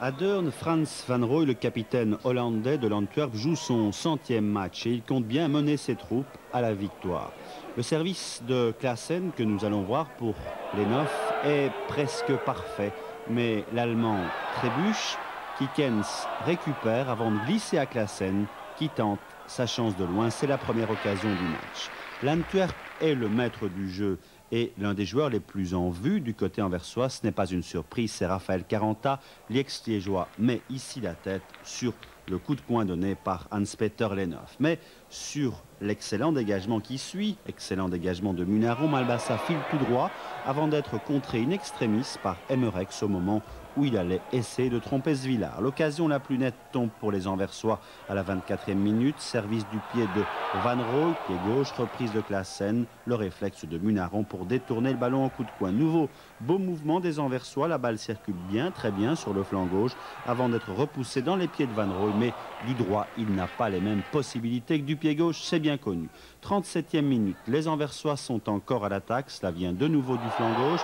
À Deurne, Frans van Rooij, le capitaine hollandais de l'Antwerp, joue son 100e match et il compte bien mener ses troupes à la victoire. Le service de Klaassen que nous allons voir pour les 9 est presque parfait, mais l'Allemand trébuche, Kikens récupère avant de glisser à Klaassen qui tente sa chance de loin. C'est la première occasion du match. L'Antwerp est le maître du jeu et l'un des joueurs les plus en vue du côté anversois. Ce n'est pas une surprise, c'est Raphaël Caranta. L'ex-liégeois met ici la tête sur le coup de poing donné par Hans-Peter Lenhoff. Mais sur l'excellent dégagement qui suit, excellent dégagement de Munaron, Malbassa file tout droit avant d'être contré in extremis par Emmerex au moment où il allait essayer de tromper Svilard. L'occasion la plus nette tombe pour les Anversois à la 24e minute. Service du pied de Van Rooij, pied gauche, reprise de Klaassen, le réflexe de Munaron pour détourner le ballon au coup de poing. Nouveau beau mouvement des Anversois, la balle circule bien, très bien sur le flanc gauche avant d'être repoussé dans les pieds de Van Rooij, mais du droit, il n'a pas les mêmes possibilités que du pied gauche, c'est bien connu. 37e minute, les Anversois sont encore à l'attaque, cela vient de nouveau du flanc gauche.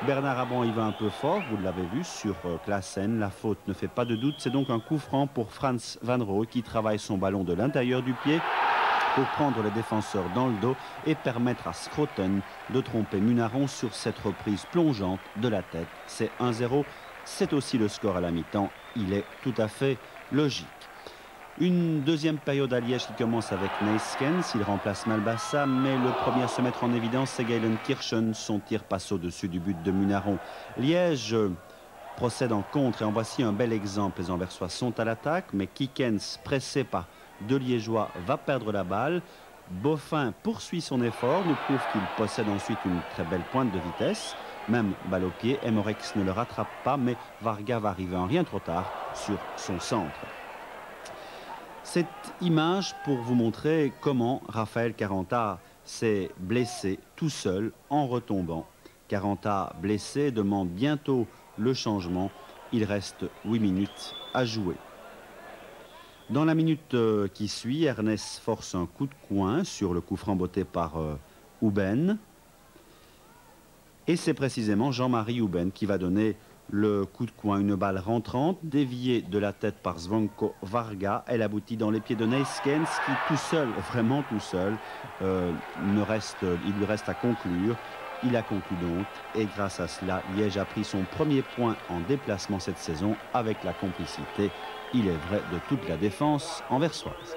Bernard Abban y va un peu fort, vous l'avez vu sur Klaassen, la faute ne fait pas de doute, c'est donc un coup franc pour Frans van Rooij qui travaille son ballon de l'intérieur du pied pour prendre les défenseurs dans le dos et permettre à Scroton de tromper Munaron sur cette reprise plongeante de la tête. C'est 1-0, c'est aussi le score à la mi-temps, il est tout à fait logique. Une deuxième période à Liège qui commence avec Neyskens, il remplace Malbassa, mais le premier à se mettre en évidence, c'est Galen Kirchen. Son tir passe au-dessus du but de Munaron. Liège procède en contre et en voici un bel exemple. Les Anversois sont à l'attaque, mais Kikens, pressé par deux Liégeois, va perdre la balle. Boffin poursuit son effort, nous prouve qu'il possède ensuite une très belle pointe de vitesse. Même balle au pied, Emmerex ne le rattrape pas, mais Varga va arriver en rien trop tard sur son centre. Cette image pour vous montrer comment Raphaël Caranta s'est blessé tout seul en retombant. Caranta blessé demande bientôt le changement. Il reste 8 minutes à jouer. Dans la minute qui suit, Ernest force un coup de coin sur le coup franc botté par Houben. Et c'est précisément Jean-Marie Houben qui va donner le coup de coin, une balle rentrante, déviée de la tête par Zvonko Varga. Elle aboutit dans les pieds de Neyskens qui tout seul, vraiment tout seul, il lui reste à conclure. Il a conclu donc et grâce à cela, Liège a pris son premier point en déplacement cette saison avec la complicité, il est vrai, de toute la défense anversoise.